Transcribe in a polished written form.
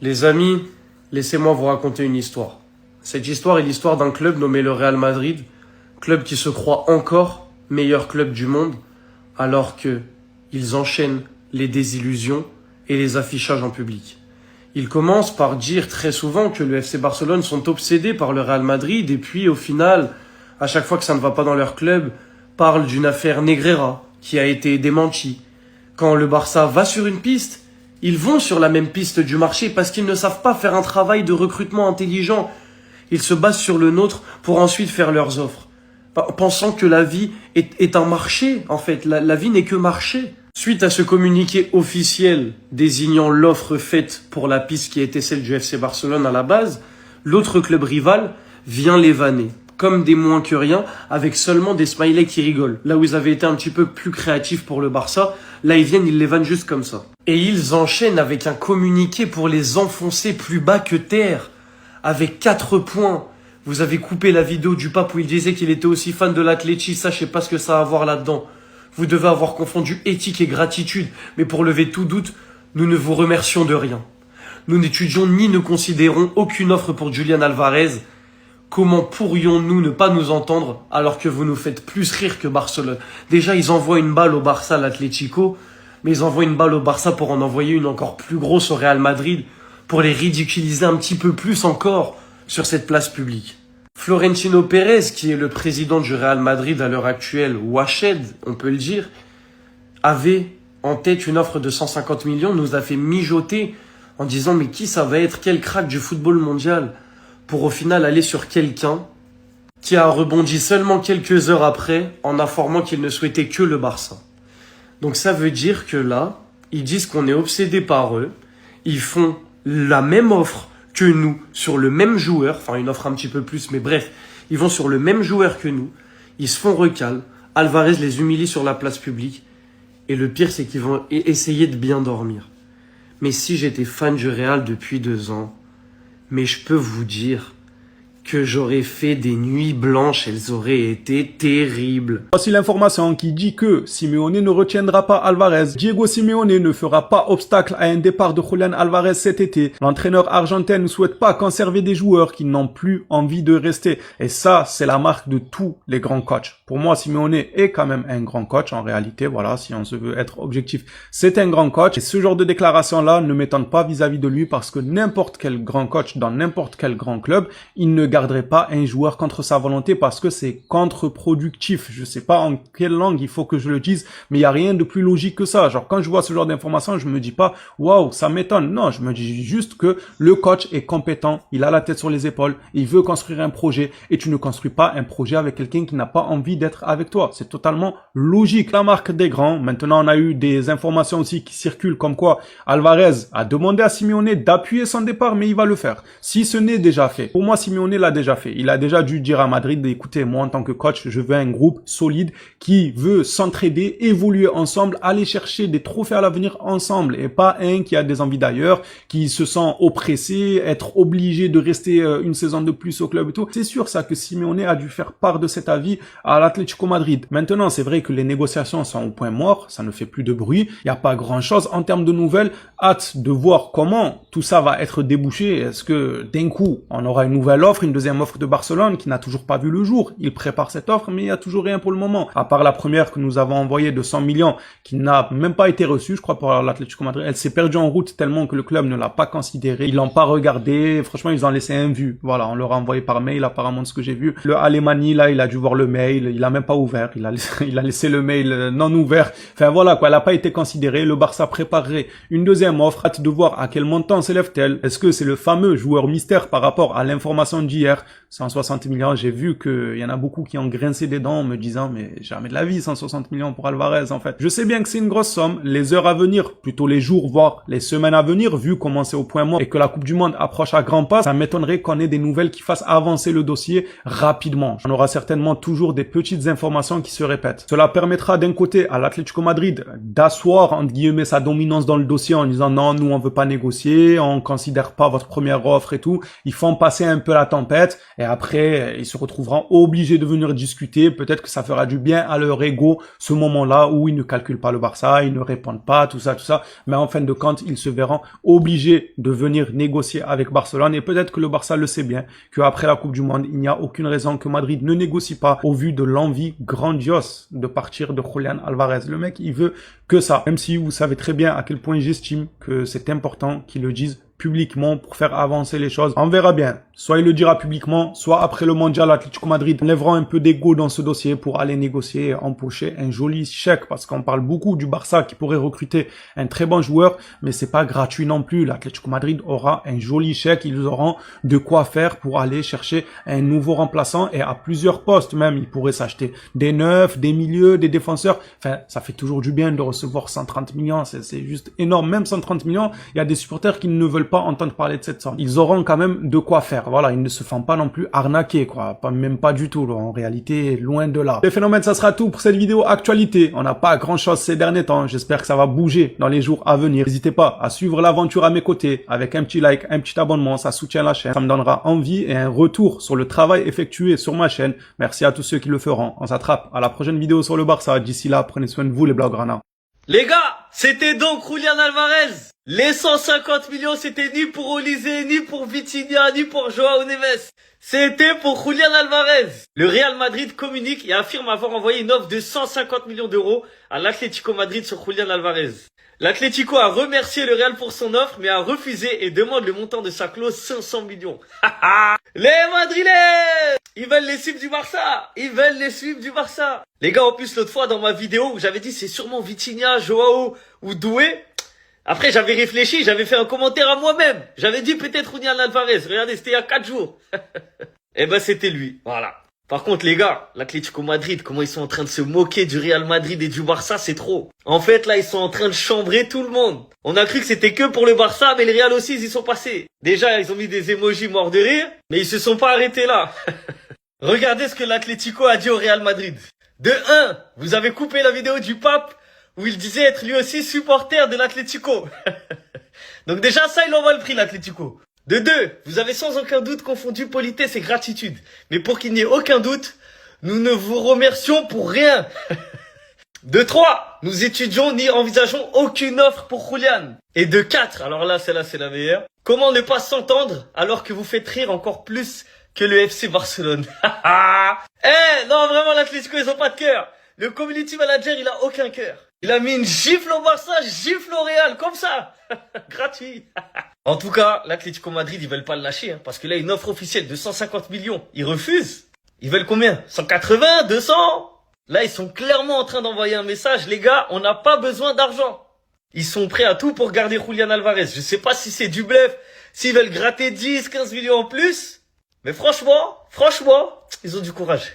Les amis, laissez-moi vous raconter une histoire. Cette histoire est l'histoire d'un club nommé le Real Madrid, club qui se croit encore meilleur club du monde, alors que ils enchaînent les désillusions et les affichages en public. Ils commencent par dire très souvent que le FC Barcelone sont obsédés par le Real Madrid et puis au final, à chaque fois que ça ne va pas dans leur club, parlent d'une affaire Negreira qui a été démentie. Quand le Barça va sur une piste, ils vont sur la même piste du marché parce qu'ils ne savent pas faire un travail de recrutement intelligent. Ils se basent sur le nôtre pour ensuite faire leurs offres, pensant que la vie est un marché, en fait. La vie n'est que marché. Suite à ce communiqué officiel désignant l'offre faite pour la piste qui était celle du FC Barcelone à la base, l'autre club rival vient les vanner, comme des moins que rien, avec seulement des smileys qui rigolent. Là où ils avaient été un petit peu plus créatifs pour le Barça, là ils viennent, ils les vannent juste comme ça. Et ils enchaînent avec un communiqué pour les enfoncer plus bas que terre, avec 4 points. Vous avez coupé la vidéo du pape où il disait qu'il était aussi fan de l'Atleti, ça je sais pas ce que ça a à voir là-dedans. Vous devez avoir confondu éthique et gratitude, mais pour lever tout doute, nous ne vous remercions de rien. Nous n'étudions ni ne considérons aucune offre pour Julián Álvarez. Comment pourrions-nous ne pas nous entendre alors que vous nous faites plus rire que Barcelone? Déjà, ils envoient une balle au Barça, l'Atlético, mais ils envoient une balle au Barça pour en envoyer une encore plus grosse au Real Madrid, pour les ridiculiser un petit peu plus encore sur cette place publique. Florentino Pérez, qui est le président du Real Madrid à l'heure actuelle, Washed, on peut le dire, avait en tête une offre de 150 millions, nous a fait mijoter en disant mais qui ça va être, quel crack du football mondial, pour au final aller sur quelqu'un qui a rebondi seulement quelques heures après en informant qu'il ne souhaitait que le Barça. Donc ça veut dire que là, ils disent qu'on est obsédé par eux, ils font la même offre que nous sur le même joueur, enfin une offre un petit peu plus, mais bref, ils vont sur le même joueur que nous, ils se font recal, Alvarez les humilie sur la place publique, et le pire c'est qu'ils vont essayer de bien dormir. Mais si j'étais fan du Real depuis 2 ans, mais je peux vous dire que j'aurais fait des nuits blanches, elles auraient été terribles. Voici l'information qui dit que Simeone ne retiendra pas Alvarez. Diego Simeone ne fera pas obstacle à un départ de Julián Álvarez cet été. L'entraîneur argentin ne souhaite pas conserver des joueurs qui n'ont plus envie de rester. Et ça, c'est la marque de tous les grands coachs. Pour moi, Simeone est quand même un grand coach en réalité. Voilà, si on se veut être objectif, c'est un grand coach. Et ce genre de déclaration-là ne m'étonne pas vis-à-vis de lui parce que n'importe quel grand coach dans n'importe quel grand club, il ne garderait pas un joueur contre sa volonté parce que c'est contre-productif. Je sais pas en quelle langue il faut que je le dise, mais il y a rien de plus logique que ça. Genre quand je vois ce genre d'informations, je me dis pas waouh, ça m'étonne. Non, je me dis juste que le coach est compétent, il a la tête sur les épaules, il veut construire un projet et tu ne construis pas un projet avec quelqu'un qui n'a pas envie d'être avec toi. C'est totalement logique. La marque des grands. Maintenant, on a eu des informations aussi qui circulent comme quoi Alvarez a demandé à Simeone d'appuyer son départ, mais il va le faire. Si ce n'est déjà fait. Pour moi, Simeone l'a déjà fait. Il a déjà dû dire à Madrid, écoutez, moi en tant que coach, je veux un groupe solide qui veut s'entraider, évoluer ensemble, aller chercher des trophées à l'avenir ensemble et pas un qui a des envies d'ailleurs, qui se sent oppressé, être obligé de rester une saison de plus au club et tout. C'est sûr ça que Simeone a dû faire part de cet avis à l'Atlético Madrid. Maintenant, c'est vrai que les négociations sont au point mort, ça ne fait plus de bruit, il n'y a pas grand chose en termes de nouvelles. Hâte de voir comment tout ça va être débouché. Est-ce que d'un coup, on aura une nouvelle offre, une deuxième offre de Barcelone qui n'a toujours pas vu le jour. Il prépare cette offre, mais il n'y a toujours rien pour le moment. À part la première que nous avons envoyée de 100 millions, qui n'a même pas été reçue, je crois, par l'Atlético Madrid. Elle s'est perdue en route tellement que le club ne l'a pas considérée. Ils l'ont pas regardé. Franchement, ils ont laissé un vu. Voilà, on leur a envoyé par mail, apparemment, de ce que j'ai vu. Le Alemani, là, il a dû voir le mail. Il a même pas ouvert. Il a laissé le mail non ouvert. Enfin, voilà, quoi. Elle n'a pas été considérée. Le Barça préparerait une deuxième offre. Hâte de voir à quel montant s'élève-t-elle. Est-ce que c'est le fameux joueur mystère par rapport à l'information d'hier? 160 millions, j'ai vu qu'il y en a beaucoup qui ont grincé des dents en me disant mais jamais de la vie 160 millions pour Alvarez en fait. Je sais bien que c'est une grosse somme, les heures à venir, plutôt les jours voire les semaines à venir, vu comment c'est au point mort et que la Coupe du Monde approche à grands pas, ça m'étonnerait qu'on ait des nouvelles qui fassent avancer le dossier rapidement. On aura certainement toujours des petites informations qui se répètent. Cela permettra d'un côté à l'Atlético Madrid d'asseoir entre guillemets sa dominance dans le dossier en disant non, nous on veut pas négocier, on considère pas votre première offre et tout. Ils font passer un peu la tempête et Et après, ils se retrouveront obligés de venir discuter. Peut-être que ça fera du bien à leur ego, ce moment-là où ils ne calculent pas le Barça, ils ne répondent pas, tout ça, tout ça. Mais en fin de compte, ils se verront obligés de venir négocier avec Barcelone. Et peut-être que le Barça le sait bien, qu'après la Coupe du Monde, il n'y a aucune raison que Madrid ne négocie pas au vu de l'envie grandiose de partir de Julián Álvarez. Le mec, il veut que ça. Même si vous savez très bien à quel point j'estime que c'est important qu'ils le disent publiquement pour faire avancer les choses. On verra bien. Soit il le dira publiquement, soit après le mondial, Atlético Madrid lèvera un peu d'ego dans ce dossier pour aller négocier et empocher un joli chèque, parce qu'on parle beaucoup du Barça qui pourrait recruter un très bon joueur, mais c'est pas gratuit non plus. L'Atlético Madrid aura un joli chèque, ils auront de quoi faire pour aller chercher un nouveau remplaçant et à plusieurs postes même. Ils pourraient s'acheter des neufs, des milieux, des défenseurs. Enfin, ça fait toujours du bien de recevoir 130 millions, c'est juste énorme. Même 130 millions, il y a des supporters qui ne veulent pas entendre parler de cette somme. Ils auront quand même de quoi faire. Voilà, ils ne se font pas non plus arnaquer, quoi. Même pas du tout, là. En réalité, loin de là. Les phénomènes, ça sera tout pour cette vidéo actualité. On n'a pas grand chose ces derniers temps. J'espère que ça va bouger dans les jours à venir. N'hésitez pas à suivre l'aventure à mes côtés avec un petit like, un petit abonnement. Ça soutient la chaîne. Ça me donnera envie et un retour sur le travail effectué sur ma chaîne. Merci à tous ceux qui le feront. On s'attrape à la prochaine vidéo sur le Barça. D'ici là, prenez soin de vous, les Blaugrana. Les gars, c'était donc Julián Álvarez. Les 150 millions, c'était ni pour Olysée, ni pour Vitinha, ni pour Joao Neves. C'était pour Julián Álvarez. Le Real Madrid communique et affirme avoir envoyé une offre de 150 millions d'euros à l'Atlético Madrid sur Julián Álvarez. L'Atlético a remercié le Real pour son offre, mais a refusé et demande le montant de sa clause 500 millions. Les Madrilènes, ils veulent les cibles du Barça. Ils veulent les cibles du Barça. Les gars, en plus, l'autre fois, dans ma vidéo, où j'avais dit c'est sûrement Vitinha, Joao ou Doué. Après, j'avais réfléchi, j'avais fait un commentaire à moi-même. J'avais dit peut-être Julián Álvarez. Regardez, c'était il y a 4 jours. Eh ben, c'était lui. Voilà. Par contre, les gars, l'Atlético Madrid, comment ils sont en train de se moquer du Real Madrid et du Barça, c'est trop. En fait, là, ils sont en train de chambrer tout le monde. On a cru que c'était que pour le Barça, mais le Real aussi, ils y sont passés. Déjà, ils ont mis des emojis morts de rire, mais ils se sont pas arrêtés là. Regardez ce que l'Atlético a dit au Real Madrid. De 1, vous avez coupé la vidéo du pape où il disait être lui aussi supporter de l'Atlético. Donc déjà, ça, il envoie le prix, l'Atlético. De 2, vous avez sans aucun doute confondu politesse et gratitude. Mais pour qu'il n'y ait aucun doute, nous ne vous remercions pour rien. De 3, nous étudions ni envisageons aucune offre pour Julián. Et de 4, alors là, celle-là, c'est la meilleure. Comment ne pas s'entendre alors que vous faites rire encore plus que le FC Barcelone. Non, vraiment, l'Atlético, ils ont pas de cœur. Le community manager, il a aucun cœur. Il a mis une gifle au Barça, gifle au Real, comme ça. Gratuit. En tout cas, l'Atlético Madrid, ils veulent pas le lâcher, hein, parce que là, une offre officielle de 150 millions. Ils refusent. Ils veulent combien? 180? 200? Là, ils sont clairement en train d'envoyer un message. Les gars, on n'a pas besoin d'argent. Ils sont prêts à tout pour garder Julián Álvarez. Je sais pas si c'est du bluff, s'ils veulent gratter 10, 15 millions en plus. Mais franchement, ils ont du courage.